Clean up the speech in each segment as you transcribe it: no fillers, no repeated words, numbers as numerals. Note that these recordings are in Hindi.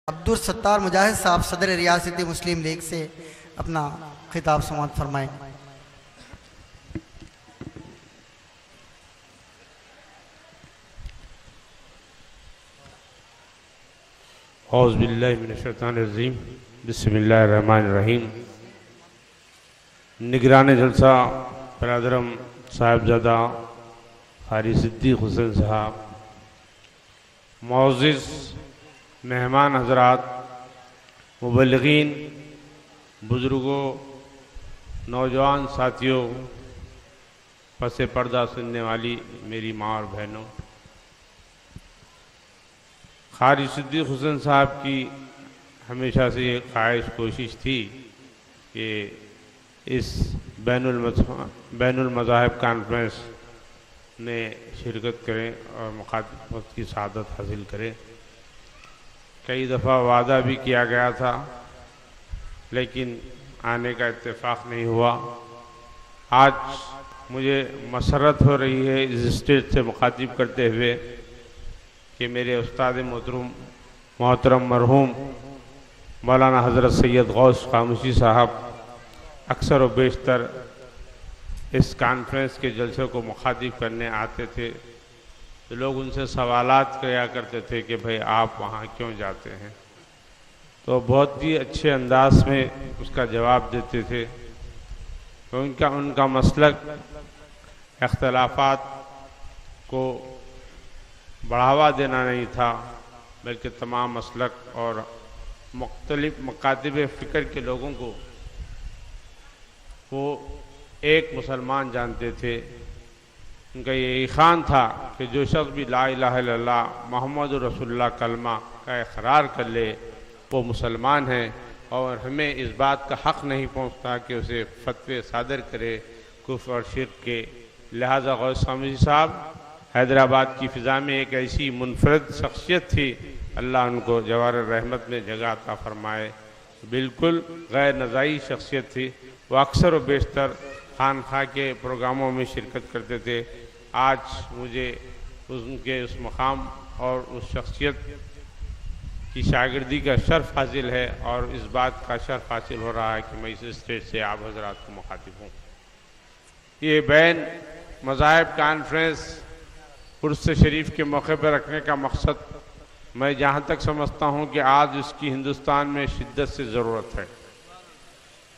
अब्दुल सत्तार मुजाहिद साहब सदर रियासती मुस्लिम लीग से अपना खिताब समाअत फरमाएं। औज़ु बिल्लाहि मिनश्शैतानिर्रजीम बिस्मिल्लाहिर्रहमानिर्रहीम। निगरान जलसा बरदरम साहिबजादा कारी सिद्दीक़ हुसैन साहब, मुअज़्ज़िज़ मेहमान हज़रात, मुबल्लिगीन, बुज़ुर्गों, नौजवान साथियों, पसे पर्दा सुनने वाली मेरी माँ और बहनों, कारी सिद्दीक़ हुसैन साहब की हमेशा से ये ख्वाहिश कोशिश थी कि इस बैनुल मज़ाहिब कॉन्फ्रेंस में शिरकत करें और मुखातिबत की सआदत हासिल करें। कई दफ़ा वादा भी किया गया था, लेकिन आने का इत्तेफाक नहीं हुआ। आज मुझे मसरत हो रही है इस स्टेज से मुखातिब करते हुए कि मेरे उस्ताद मोहतरम मरहूम मौलाना हज़रत सैयद गौस खामोशी साहब अक्सर व बेशतर इस कॉन्फ्रेंस के जलसे को मुखातिब करने आते थे, तो लोग उनसे सवालात किया करते थे कि भाई आप वहाँ क्यों जाते हैं, तो बहुत ही अच्छे अंदाज में उसका जवाब देते थे। तो उनका मसलक इख्तलाफात को बढ़ावा देना नहीं था, बल्कि तमाम मसलक और मुख्तलिफ मकातिब फ़िक्र के लोगों को वो एक मुसलमान जानते थे। उनका ये ईखान था कि जो शख्स भी ला इलाहा इल्लल्लाह मुहम्मद रसूलुल्लाह कलमा का इकरार कर ले वो मुसलमान है, और हमें इस बात का हक़ नहीं पहुँचता कि उसे फतवे सादर करे कुफ्र और शिर्क के। लिहाजा गौस खामोशी साहब हैदराबाद की फ़िज़ा में एक ऐसी मुनफरद शख्सियत थी, अल्लाह उनको जवार रहमत में जगह अता फरमाए। बिल्कुल गैर नज़ाई शख्सियत थी। वो अक्सर व बेशतर खानखा के प्रोग्रामों में शिरकत करते थे। आज मुझे उनके उस मकाम और उस शख्सियत की शागिर्दी का शर्फ हासिल है, और इस बात का शर्फ हासिल हो रहा है कि मैं इस स्टेज से आप हज़रात को मुखातिब हूँ। ये बैन मज़ाहिब कॉन्फ्रेंस उर्स शरीफ के मौके पर रखने का मकसद मैं जहाँ तक समझता हूँ कि आज उसकी हिंदुस्तान में शिद्दत से ज़रूरत है।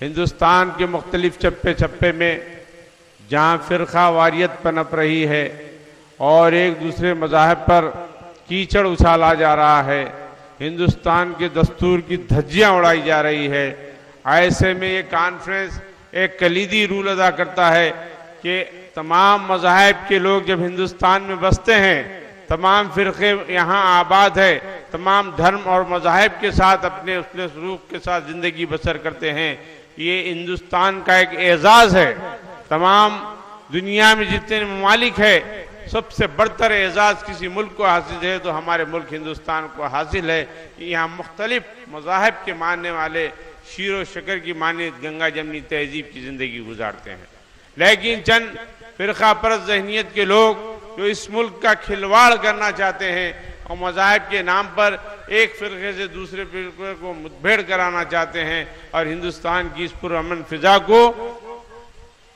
हिंदुस्तान के मुख्तलिफ चप्पे चप्पे में जहाँ फ़िरका वारियत पनप रही है और एक दूसरे मज़ाहिब पर कीचड़ उछाला जा रहा है, हिंदुस्तान के दस्तूर की धज्जियाँ उड़ाई जा रही है, ऐसे में ये कॉन्फ्रेंस एक कलीदी रूल अदा करता है कि तमाम मज़ाहिब के लोग जब हिंदुस्तान में बसते हैं, तमाम फ़िरक़े यहाँ आबाद है, तमाम धर्म और मज़ाहिब के साथ अपने उसने सलूक के साथ ज़िंदगी बसर करते हैं, ये हिंदुस्तान का एक एज़ाज़ है। तमाम दुनिया में जितने ममालिक है, सबसे बढ़तर एज़ाज़ किसी मुल्क को हासिल है तो हमारे मुल्क हिंदुस्तान को हासिल है कि यहाँ मुख्तलिफ मज़ाहिब के मानने वाले शीर व शकर की मानी गंगा जमनी तहजीब की ज़िंदगी गुजारते हैं। लेकिन चंद फ़िरक़ा परस्त ज़हनियत के लोग जो इस मुल्क का खिलवाड़ करना चाहते हैं और मज़ाहिब के नाम पर एक फ़िरक़े से दूसरे फ़िरक़े को मुठभेड़ कराना चाहते हैं और हिंदुस्तान की इस पुरअमन फ़िज़ा को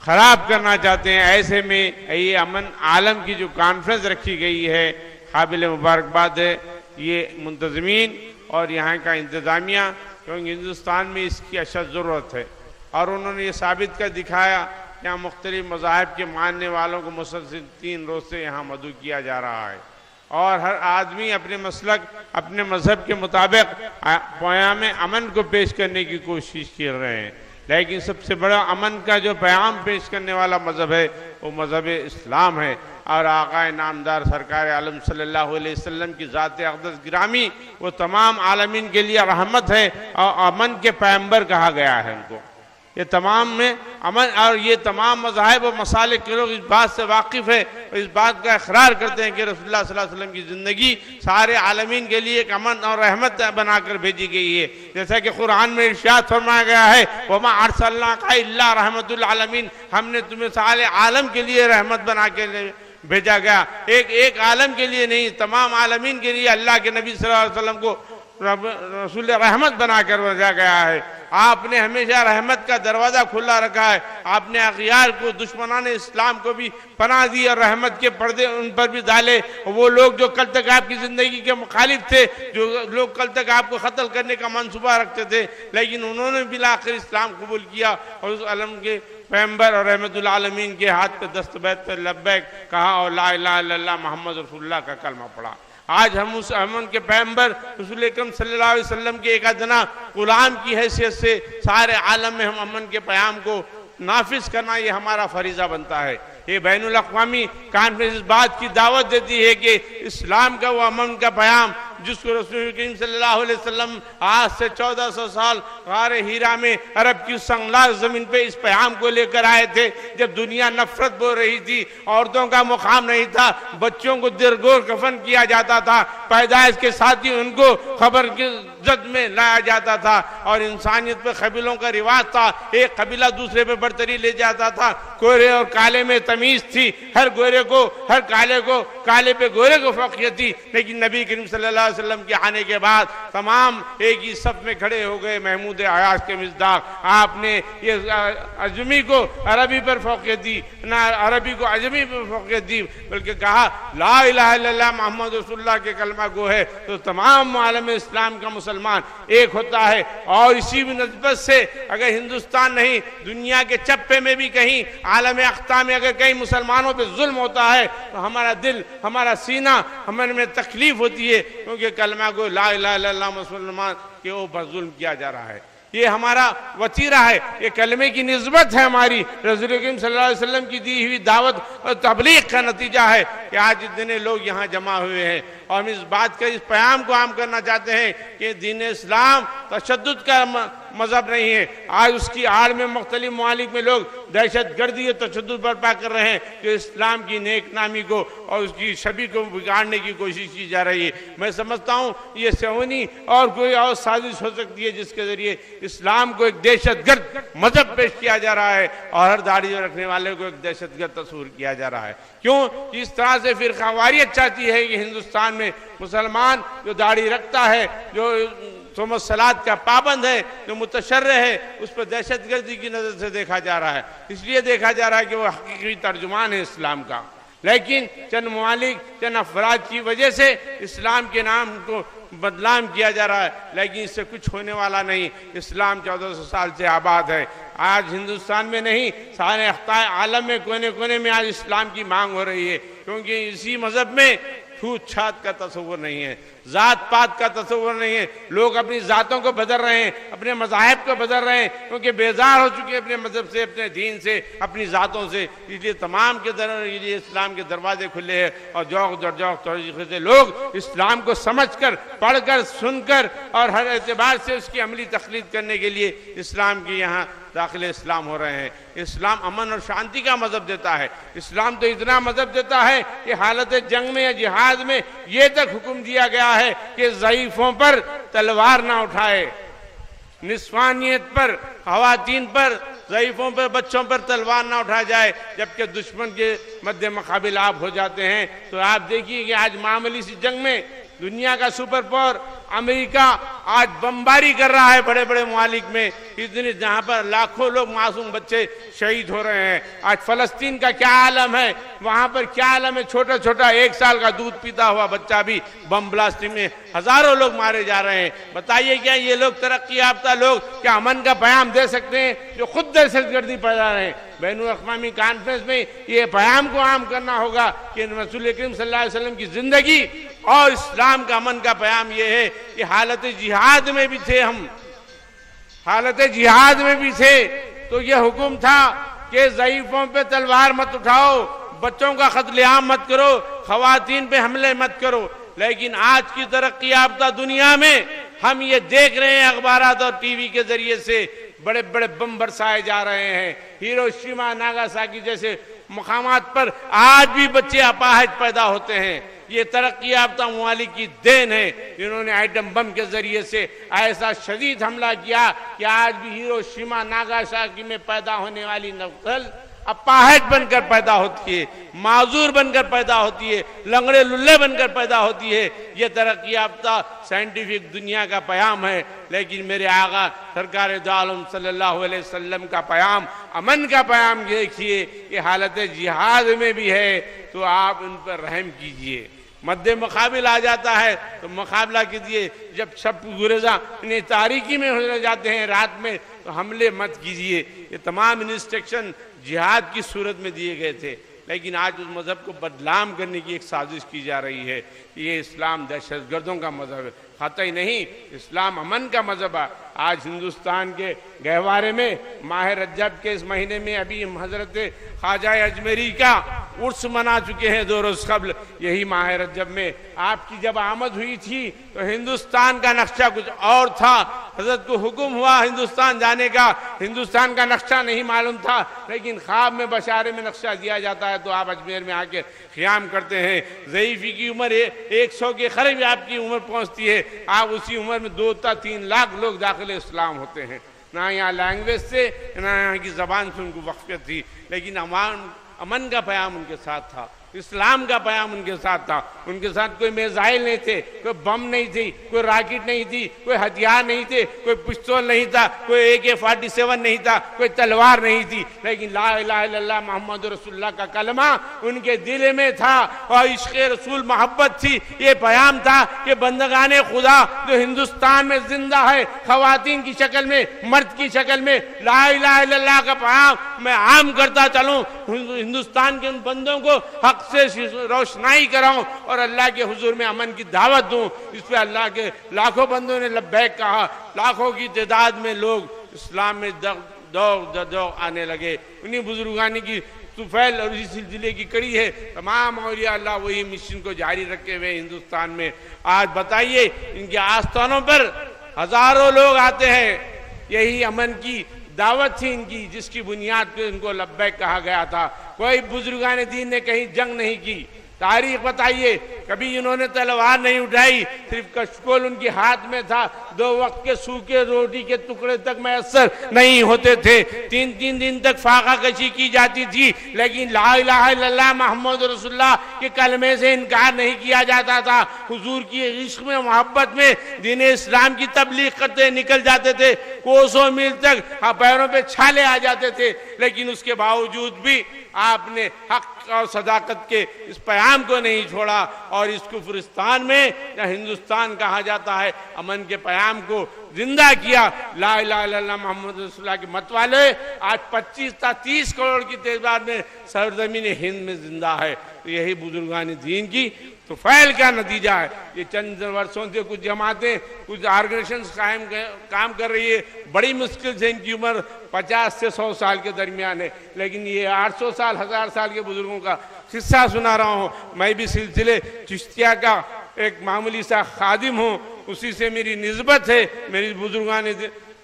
ख़राब करना चाहते हैं, ऐसे में ये अमन आलम की जो कॉन्फ्रेंस रखी गई है, काबिल मुबारकबाद है ये मुंतज़मीन और यहाँ का इंतज़ामिया, क्योंकि हिंदुस्तान में इसकी अशद ज़रूरत है। और उन्होंने ये साबित कर दिखाया, यहाँ मुख्तलिफ मज़ाहिब के मानने वालों को मुसलसल 3 रोज़ से यहाँ मदऊ किया जा रहा है, और हर आदमी अपने मसलक अपने मज़हब के मुताबिक पैगाम अमन को पेश करने की कोशिश कर रहे हैं। लेकिन सबसे बड़ा अमन का जो पैगाम पेश करने वाला मज़हब है वो मज़हब इस्लाम है, और आक़ाए नामदार सरकार आलम सल्लल्लाहु अलैहि वसल्लम की ज़ात अक़दस गिरामी वो तमाम आलमीन के लिए रहमत है और अमन के पैगंबर कहा गया है उनको। ये तमाम में अमन, और ये तमाम मज़ाहिब और मसालिक के लोग इस बात से वाकिफ़ है और इस बात का इकरार करते हैं कि रसूलुल्लाह सल्लल्लाहु अलैहि वसल्लम की ज़िंदगी सारे आलमीन के लिए एक अमन और रहमत बनाकर भेजी गई है। जैसा कि कुरान में इरशाद फरमाया गया है, वमा अर्सलनाका इल्ला रहमतुल आलमीन, हमने तुम्हें सारे आलम के लिए रहमत बना के भेजा गया। एक आलम के लिए नहीं, तमाम आलमीन के लिए अल्लाह के नबी सल्लल्लाहु अलैहि वसल्लम को रसूल रहमत बना कर भेजा गया है। आपने हमेशा रहमत का दरवाज़ा खुला रखा है। आपने अगियार को, दुश्मनान इस्लाम को भी पनाह दी और रहमत के पर्दे उन पर भी डाले। वो लोग जो कल तक आपकी ज़िंदगी के मुखालिफ थे, जो लोग कल तक आपको कत्ल करने का मंसूबा रखते थे, लेकिन उन्होंने बिला आखिर इस्लाम कबूल किया और उस अलम के पैगंबर और रहमतुल आलमीन के हाथ पे दस्तबैत पे लब्बैक कहा और ला इलाहा इल्लल्लाह मोहम्मद रसूलुल्लाह का कलमा पढ़ा। आज हम उस अमन के पैगंबर रसूल अकरम सल्लल्लाहु अलैहि वसल्लम के एक अदना गुलाम की हैसियत से सारे आलम में हम अमन के पैगाम को नाफिज करना ये हमारा फरीज़ा बनता है। ये बैनुल अक़वामी कॉन्फ्रेंस इस बात की दावत देती है कि इस्लाम का वो अमन का पैगाम जिसको रसूल करीम सल्लल्लाहु अलैहि वसल्लम आज से 1400 साल गारे हीरा में अरब की संगलार ज़मीन पे इस पैगाम को लेकर आए थे, जब दुनिया नफरत बोल रही थी, औरतों का मुकाम नहीं था, बच्चों को दिरगोर कफन किया जाता था, पैदाइश के साथ ही उनको खबर की जद में लाया जाता था और इंसानियत पे कबीलों का रिवाज था, एक कबीला दूसरे पे बर्तरी ले जाता था, गोरे और काले में तमीज थी, हर गोरे को, हर काले को, काले पे गोरे को फौकियत थी। लेकिन नबी करीम सल्लल्लाहु अलैहि वसल्लम के आने के बाद तमाम एक ही सफ में खड़े हो गए। महमूद अयाज के मिज़दाक, आपने ये अजमी को अरबी पर फौकियत दी, ना अरबी को अजमी पर फौकियत दी, बल्कि कहा ला इलाहा इल्लल्लाह मोहम्मद रसूलुल्लाह के कलमा गो है तो तमाम आलम इस्लाम का मुसलमान एक होता है। और इसी भी नस्बत से अगर हिंदुस्तान नहीं, दुनिया के चप्पे में भी कहीं आलम अख्ता में अगर कहीं मुसलमानों पे जुल्म होता है तो हमारा दिल, हमारा सीना, हमारे में तकलीफ होती है, क्योंकि कलमा को ला इलाहा इल्लल्लाह मुसलमान के ऊपर जुल्म किया जा रहा है। ये हमारा वतीरा है, ये कलमे की निस्बत है हमारी, रसूल करीम सल्लल्लाहु अलैहि वसल्लम की दी हुई दावत और तबलीग का नतीजा है कि आज इतने लोग यहाँ जमा हुए हैं। और हम इस बात का, इस पैगाम को आम करना चाहते हैं कि दीन इस्लाम तशद्दुद का मजहब नहीं है। आज उसकी आड़ में मुख्तलिफ ममालिक में लोग दहशत गर्दी और तशद्दुद बर्पा कर रहे हैं, जो इस्लाम की नेक नामी को और उसकी छवि को बिगाड़ने की कोशिश की जा रही है। मैं समझता हूँ ये सेवनी और कोई और साजिश हो सकती है जिसके जरिए इस्लाम को एक दहशतगर्द मजहब पेश किया जा रहा है और हर दाढ़ी रखने वाले को एक दहशतगर्द तस्वीर किया जा रहा है। क्यों? इस तरह से फिरकावारियत चाहती है कि हिंदुस्तान में मुसलमान जो दाढ़ी रखता है, जो सोमत सलात का पाबंद है, जो मुतशर्रे है, उस पर दहशतगर्दी की नज़र से देखा जा रहा है। इसलिए देखा जा रहा है कि वो हकीकी तर्जुमान है इस्लाम का। लेकिन चंद ममालिक, चंद अफराद की वजह से इस्लाम के नाम को बदनाम किया जा रहा है, लेकिन इससे कुछ होने वाला नहीं। इस्लाम 1400 साल से आबाद है। आज हिंदुस्तान में नहीं, सारे अख्ताए आलम में कोने कोने में आज इस्लाम की मांग हो रही है, क्योंकि इसी मजहब में छूत छात का तस्वुर नहीं है, जात पात का तस्वुर नहीं है। लोग अपनी जातों को बदल रहे हैं, अपने मज़ाहिब को बदल रहे हैं, क्योंकि बेजार हो चुके हैं अपने मजहब से, अपने दीन से, अपनी जातों से। इसलिए तमाम के लिए इस्लाम के दरवाजे खुले हैं और जौक दर जौक तरीके से लोग इस्लाम को समझकर, पढ़कर, सुनकर और हर एतबार से उसकी अमली तखलीद करने के लिए इस्लाम की यहाँ दाखिल इस्लाम हो रहे हैं। इस्लाम अमन और शांति का मजहब देता है। इस्लाम तो इतना मजहब देता है कि हालत जंग में या जिहाद में ये तक हुक्म दिया गया है कि ज़ईफों पर तलवार ना उठाए, निस्वानियत पर, खवातीन पर, ज़ईफों पर, बच्चों पर तलवार ना उठाया जाए। जबकि दुश्मन के मद्दे मुकाबिल आप हो जाते हैं तो आप देखिए कि आज मामूली सी जंग में दुनिया का सुपर पावर अमेरिका आज बमबारी कर रहा है बड़े बड़े ममालिक में, इतने जहाँ पर लाखों लोग मासूम बच्चे शहीद हो रहे हैं। आज फलस्तीन का क्या आलम है, वहाँ पर क्या आलम है। छोटा छोटा 1 साल का दूध पीता हुआ बच्चा भी बम ब्लास्टिंग में हजारों लोग मारे जा रहे हैं। बताइए क्या ये लोग तरक्की याफ्ता लोग क्या अमन का पैगाम दे सकते हैं जो खुद दहशतगर्दी फैला रहे हैं? बैनुल अक़वामी कॉन्फ्रेंस में ये पैगाम को आम करना होगा कि रसूल करीम सल्लल्लाहु अलैहि वसल्लम की जिंदगी और इस्लाम का अमन का पैगाम ये है कि हालत जिहाद में भी थे हम, हालत जिहाद में भी थे तो ये हुक्म था कि ज़ईफों पे तलवार मत उठाओ, बच्चों का कत्लेआम मत करो, खवातीन पे हमले मत करो। लेकिन आज की तरक्की याफ्ता दुनिया में हम ये देख रहे हैं अखबारात और टीवी के जरिए से बड़े बड़े बम बरसाए जा रहे हैं। हिरोशिमा नागासाकी जैसे मुकामात पर आज भी बच्चे अपाहिज पैदा होते हैं। ये तरक्की याफ्ता ममालिक की देन है, इन्होंने आइटम बम के जरिए से ऐसा शदीद हमला किया कि आज भी हिरोशिमा नागासाकी में पैदा होने वाली नस्ल अपाहज बनकर पैदा होती है, माजूर बनकर पैदा होती है, लंगड़े लुल्ले बनकर पैदा होती है। ये तरक्की याफ्ता साइंटिफिक दुनिया का पैगाम है, लेकिन मेरे आका सरकार दो आलम सल्लल्लाहु अलैहि वसल्लम का पैगाम, अमन का पैगाम देखिए, ये हालत जिहाद में भी है, तो आप उन पर रहम कीजिए। मद्दे मुकाबिल आ जाता है तो मुकाबला कीजिए। जब सब गुरेजा इन्हें तारीकी में हो जाते हैं रात में, तो हमले मत कीजिए। ये तमाम इंस्ट्रक्शन जिहाद की सूरत में दिए गए थे, लेकिन आज उस मज़हब को बदनाम करने की एक साजिश की जा रही है कि ये इस्लाम दहशतगर्दों का मज़हब है। ख़तई नहीं, इस्लाम अमन का मज़हब है। आज हिंदुस्तान के गहवारे में माह रजब के इस महीने में अभी हज़रत ख्वाजा अजमेरी का उर्स मना चुके हैं 2 रोज़ कबल। यही माह रजब में आपकी जब आमद हुई थी तो हिंदुस्तान का नक्शा कुछ और था। हजरत को हुक्म हुआ हिंदुस्तान जाने का, हिंदुस्तान का नक्शा नहीं मालूम था, लेकिन ख्वाब में बशारे में नक्शा दिया जाता है तो आप अजमेर में आके क़याम करते हैं। ज़ईफ़ी की उम्र 100 के करीब आपकी उम्र पहुँचती है, आप उसी उम्र में 2-3 लाख लोग दाखिल इस्लाम होते हैं। ना यहाँ लैंग्वेज से ना यहाँ की ज़बान से उनको वक़्फ़ियत थी, लेकिन अमन का पैगाम उनके साथ था, इस्लाम का पैगाम उनके साथ था। उनके साथ कोई मिसाइल नहीं थे, कोई बम नहीं थी, कोई रॉकेट नहीं थी, कोई हथियार नहीं थे, कोई पिस्तौल नहीं था, कोई AK-47 नहीं था, कोई तलवार नहीं थी, लेकिन ला इलाहा इल्लल्लाह मोहम्मद रसूलुल्लाह का कलमा उनके दिल में था और इश्क़ रसूल मोहब्बत थी। ये पैगाम था कि बंदगाने खुदा जो हिंदुस्तान में जिंदा है, खवातीन की शक्ल में, मर्द की शक्ल में, ला इलाहा इल्लल्लाह का पैगाम मैं आम करता चलूँ, हिंदुस्तान के उन बंदों को हक से रोशनाई कराऊं और अल्लाह के हुजूर में अमन की दावत दूं। इस पे अल्लाह के लाखों बंदों ने लब्बैक कहा, लाखों की तादाद में लोग इस्लाम में दौग आने लगे। उन्हीं बुजुर्गानी की तुफैल और इसी सिलसिले की कड़ी है। तमाम औलिया अल्लाह वही मिशन को जारी रखे हुए हिंदुस्तान में। आज बताइए, इनके आस्थानों पर हजारों लोग आते हैं, यही अमन की दावत थी इनकी, जिसकी बुनियाद पे इनको लब्बैक कहा गया था। कोई बुजुर्गान दीन ने कहीं जंग नहीं की। तारीख बताइए, कभी इन्होंने तलवार नहीं उठाई, सिर्फ कशकोल उनके हाथ में था। 2 वक्त के सूखे रोटी के टुकड़े तक मैसर नहीं होते थे। 3-3 दिन तक फाका कशी की जाती थी, लेकिन ला इलाहा इल्लल्लाह मोहम्मद रसूलुल्लाह के कलमे से इनकार नहीं किया जाता था। हुजूर की इश्क में, मोहब्बत में दीन इस्लाम की तबलीग करते निकल जाते थे। कोसों मील तक पैरों पे छाले आ जाते थे, लेकिन उसके बावजूद भी आपने हक और सदाकत के इस पैगाम को नहीं छोड़ा और इस कुफरिस्तान में या हिंदुस्तान कहा जाता है, अमन के पैगाम को जिंदा किया। ला इलाहा इल्लल्लाह मोहम्मद रसूलुल्लाह के मतवाले आज 25-30 करोड़ की तादाद में सरजमीन हिंद में जिंदा है। तो यही बुजुर्गान दीन की तो फैल का नतीजा है। ये चंद वर्षों से कुछ जमातें, कुछ ऑर्गेनाइजेशन काम कर रही है। बड़ी मुश्किल से इनकी उम्र 50 से 100 साल के दरमियान है, लेकिन ये 800 साल 1000 साल के बुजुर्गों का किस्सा सुना रहा हूँ। मैं भी सिलसिले चिश्तिया का एक मामूली सा खादिम हूँ, उसी से मेरी निस्बत है, मेरी बुजुर्गान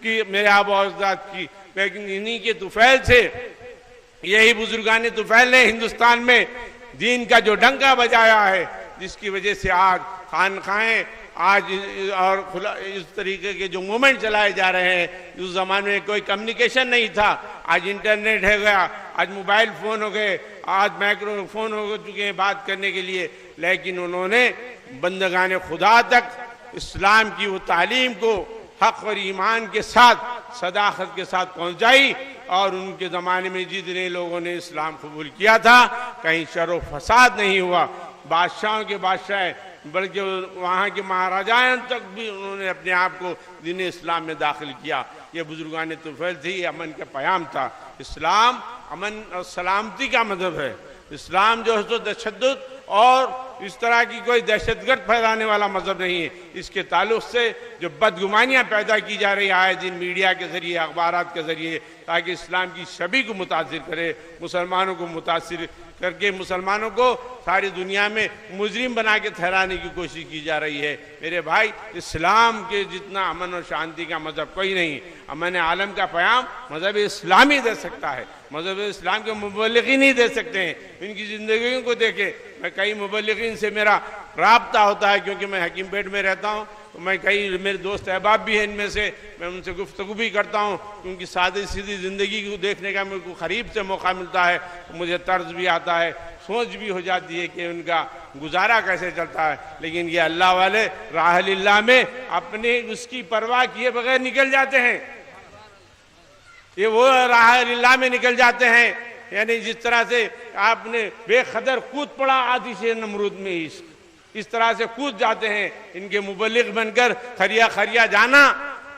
की, मेरे आबा अजदाद की। लेकिन इन्हीं के तुफैल से, यही बुजुर्गान तुफैल ने हिंदुस्तान में दीन का जो डंका बजाया है, जिसकी वजह से आज खानखाएं आज और खुला इस तरीके के जो मूवमेंट चलाए जा रहे हैं। उस जमाने में कोई कम्युनिकेशन नहीं था, आज इंटरनेट है गया, आज मोबाइल फ़ोन हो गए, आज माइक्रोफोन हो चुके हैं बात करने के लिए। लेकिन उन्होंने बंदगाने खुदा तक इस्लाम की वो तालीम को हक और ईमान के साथ, सदाकत के साथ पहुँचाई। और उनके ज़माने में जितने लोगों ने इस्लाम कबूल किया था, कहीं शर फसाद नहीं हुआ। बादशाहों के बादशाह, बल्कि वहाँ के महाराजाओं तक भी उन्होंने अपने आप को दीन इस्लाम में दाखिल किया। ये बुजुर्गान तुफैल थी, अमन का पैगाम था। इस्लाम अमन और सलामती का मज़हब है। इस्लाम जो है तो तशद्दुद और इस तरह की कोई दहशतगर्द फैलाने वाला मज़हब नहीं है। इसके ताल्लुक़ से जो बदगुमानियाँ पैदा की जा रही आए दिन मीडिया के ज़रिए, अखबारात के ज़रिए, ताकि इस्लाम की छवि को मुतासिर करे, मुसलमानों को मुतासिर करके मुसलमानों को सारी दुनिया में मुजरिम बना के ठहराने की कोशिश की जा रही है। मेरे भाई, इस्लाम के जितना अमन और शांति का मज़हब कोई नहीं। अमन आलम का पैगाम मज़हब इस्लामी दे सकता है, मज़हब इस्लाम के मुबल्लिगीन नहीं दे सकते हैं। इनकी ज़िंदगी को देखे, मैं कई मुबल्लिगीन से मेरा राब्ता होता है, क्योंकि मैं हकीमपेट में रहता हूँ। तो मैं कई मेरे दोस्त अहबाब भी हैं इनमें से, मैं उनसे गुफ्तगू भी करता हूँ, क्योंकि सादी सीधी ज़िंदगी को देखने का मेरे को करीब से मौका मिलता है, तो मुझे तर्ज भी आता है, सोच भी हो जाती है कि उनका गुजारा कैसे चलता है। लेकिन ये अल्लाह वाले राह अल्लाह में अपने उसकी परवाह किए बगैर निकल जाते हैं, ये वो राह अल्लाह में निकल जाते हैं। यानी जिस तरह से आपने बेखदर कूद पड़ा आतिश नमरूद में, इस तरह से कूद जाते हैं। इनके मुबल्लिग बनकर खरिया खरिया जाना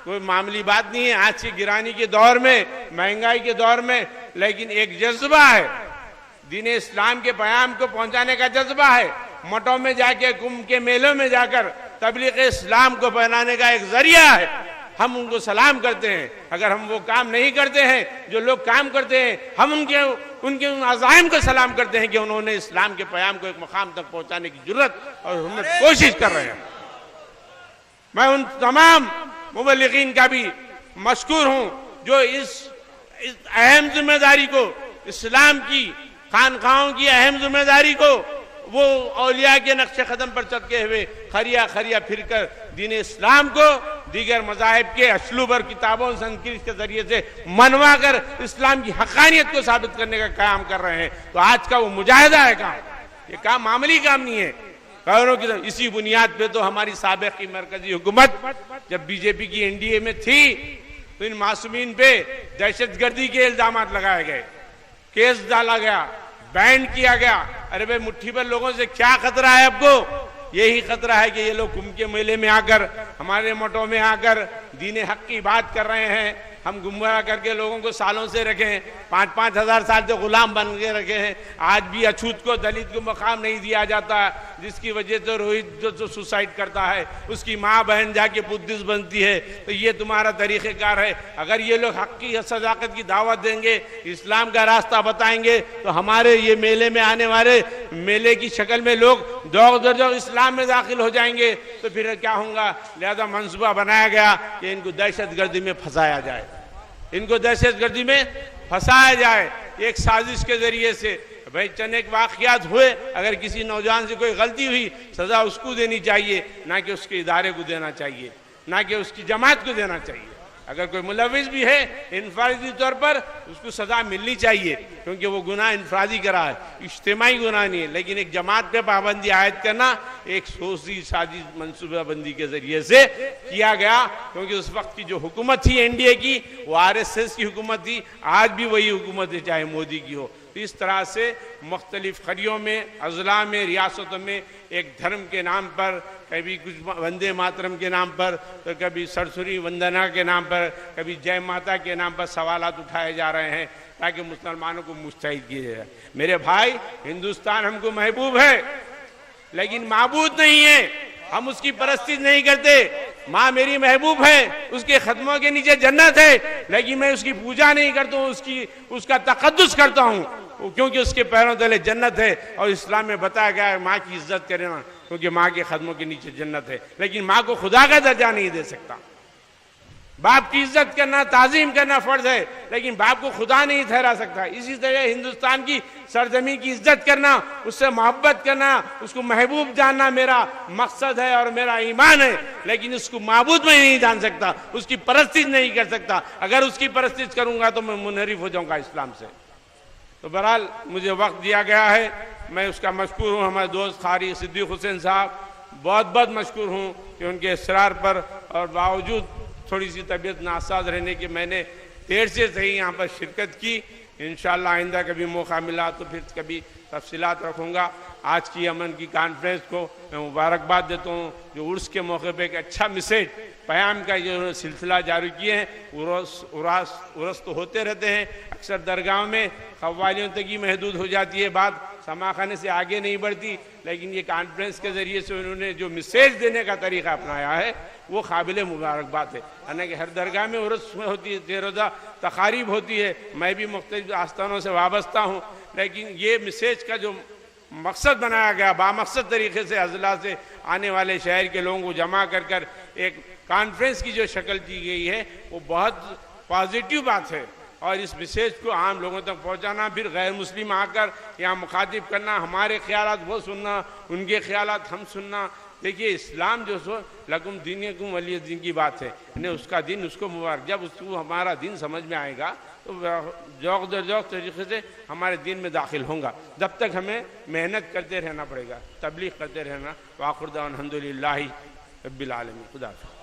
कोई मामूली बात नहीं है आज की गिरानी के दौर में, महंगाई के दौर में। लेकिन एक जज्बा है, दीन इस्लाम के पैगाम को पहुंचाने का जज्बा है। मठों में जाके, कुंभ के मेलों में जाकर तबलीग इस्लाम को फैलाने का एक जरिया है। हम उनको सलाम करते हैं। अगर हम वो काम नहीं करते हैं जो लोग काम करते हैं, हम उनके उन अज़ाइम को सलाम करते हैं कि उन्होंने इस्लाम के पैगाम को एक मकाम तक पहुंचाने की जुर्रत और हम कोशिश कर रहे हैं। मैं उन तमाम मुबल्लिगीन का भी मशकूर हूं जो इस अहम जिम्मेदारी को, इस्लाम की खानखाहों की अहम जिम्मेदारी को वो औलिया के नक्शे कदम पर चलते हुए खरिया खरिया फिरकर दीन इस्लाम को दीगर मज़ाहिब के असलूब और किताबों संस्कृत के जरिए से मनवा कर इस्लाम की हक़ानियत को साबित करने का काम कर रहे हैं। तो आज का वो मुजाहिदा है काम, ये काम मामूली काम नहीं है। करोड़ों की इसी बुनियाद पे तो हमारी साबिक़ की मरकजी हुकूमत जब बीजेपी की एनडीए में थी तो इन मासूमीन पे दहशतगर्दी के इल्जाम लगाए गए, केस डाला गया, बैन किया गया। अरे भाई मुट्ठी भर लोगों से क्या खतरा है आपको? यही खतरा है कि ये लोग कुंभ के मेले में आकर, हमारे मठों में आकर दीन हक की बात कर रहे हैं। हम गुमराह करके लोगों को सालों से रखे हैं, 5-5 हज़ार साल से गुलाम बन के रखे हैं। आज भी अछूत को, दलित को मकाम नहीं दिया जाता, जिसकी वजह से रोहित जो सुसाइड करता है उसकी माँ बहन जाके बुद्धिस्ट बनती है। तो ये तुम्हारा तरीक़ेकार है। अगर ये लोग हक की सदाकत की दावत देंगे, इस्लाम का रास्ता बताएंगे, तो हमारे ये मेले में आने वाले मेले की शक्ल में लोग दौड़ इस्लाम में दाखिल हो जाएंगे। तो फिर क्या होगा? लिहाजा मंसूबा बनाया गया कि इनको दहशतगर्दी में फंसाया जाए, इनको दहशतगर्दी में फंसाया जाए एक साजिश के जरिए से। भाई चंद एक वाक़यात हुए, अगर किसी नौजवान से कोई गलती हुई सजा उसको देनी चाहिए, ना कि उसके इदारे को देना चाहिए, ना कि उसकी जमात को देना चाहिए। अगर कोई मुलविस भी है इनफरादी तौर पर उसको सजा मिलनी चाहिए, क्योंकि वो गुनाह इनफरादी करा है, इज्तिमाई गुनाह नहीं है। लेकिन एक जमात पे पाबंदी आयद करना एक सोची साजिश मनसूबाबंदी के जरिए से किया गया, क्योंकि उस वक्त की जो हुकूमत थी एनडीए की वो आरएसएस की हुकूमत थी, आज भी वही हुकूमत है चाहे मोदी की हो। तो इस तरह से मुख्तलिफ खरियों में, अजला में, रियासतों में एक धर्म के नाम पर, कभी कुछ वंदे मातरम के नाम पर, तो कभी सरसुरी वंदना के नाम पर, कभी जय माता के नाम पर सवालात उठाए जा रहे हैं ताकि मुसलमानों को मुस्तैद किया जाए। मेरे भाई, हिंदुस्तान हमको महबूब है लेकिन माबूद नहीं है, हम उसकी परस्ती नहीं करते। माँ मेरी महबूब है, उसके खत्मों के नीचे जन्नत है, लेकिन मैं उसकी पूजा नहीं करता हूँ, उसका तकद्दुस करता हूँ, क्योंकि उसके पैरों तले जन्नत है। और इस्लाम में बताया गया है माँ की इज्जत करें ना, क्योंकि माँ के खत्मों के नीचे जन्नत है। लेकिन माँ को खुदा का दर्जा नहीं दे सकता। बाप की इज्जत करना, ताजीम करना फर्ज है, लेकिन बाप को खुदा नहीं ठहरा सकता। इसी तरह हिंदुस्तान की सरजमी की इज्जत करना, उससे मोहब्बत करना, उसको महबूब जानना मेरा मकसद है और मेरा ईमान है। लेकिन उसको माबूद में नहीं जान सकता, उसकी परस्तिश नहीं कर सकता। अगर उसकी परस्तिश करूंगा तो मैं मुनहरिफ हो जाऊंगा इस्लाम से। तो बहरहाल मुझे वक्त दिया गया है, मैं उसका मशकूर हूँ। हमारे दोस्त कारी सिद्दीक हुसैन साहब बहुत बहुत मशकूर हूँ कि उनके इसरार पर और बावजूद थोड़ी सी तबीयत नासाज रहने की मैंने देर से सही यहाँ पर शिरकत की। इंशाअल्लाह आइंदा कभी मौका मिला तो फिर कभी तफसीलात रखूँगा। आज की अमन की कॉन्फ्रेंस को मैं मुबारकबाद देता हूँ, जो उर्स के मौके पे एक अच्छा मैसेज पैगाम का जो सिलसिला जारी किए हैं। उर्स तो होते रहते हैं, अक्सर दरगाह में कव्वालियों तक ही महदूद हो जाती है बात, समाखाने से आगे नहीं बढ़ती। लेकिन ये कॉन्फ्रेंस के ज़रिए से उन्होंने जो मैसेज देने का तरीक़ा अपनाया है वो काबिल मुबारकबाद है। हालांकि हर दरगाह में उर्स में होती है, तेरोज़ा तकारीब होती है, मैं भी मुख्तलिफ आस्थानों से वाबस्ता हूँ, लेकिन ये मैसेज का जो मकसद बनाया गया, बामकसद तरीके से अजला से आने वाले शहर के लोगों को जमा कर कर एक कॉन्फ्रेंस की जो शक्ल दी गई है वो बहुत पॉजिटिव बात है। और इस मैसेज को आम लोगों तक पहुंचाना, फिर गैर मुस्लिम आकर यहाँ मुखातिब करना, हमारे ख्यालात वो सुनना, उनके ख्यालात हम सुनना, देखिए इस्लाम जो सो लकुम दीनुकुम वलिय दीन की बात है, यानी उसका दिन उसको मुबारक। जब उसको हमारा दिन समझ में आएगा तो जौक दर जौक तरीके से हमारे दिन में दाखिल होगा। जब तक हमें मेहनत करते रहना पड़ेगा, तबलीग करते रहना। वाखुर दावन अल्हम्दुलिल्लाहि रब्बिल आलमीन। खुदा हाफ़िज़।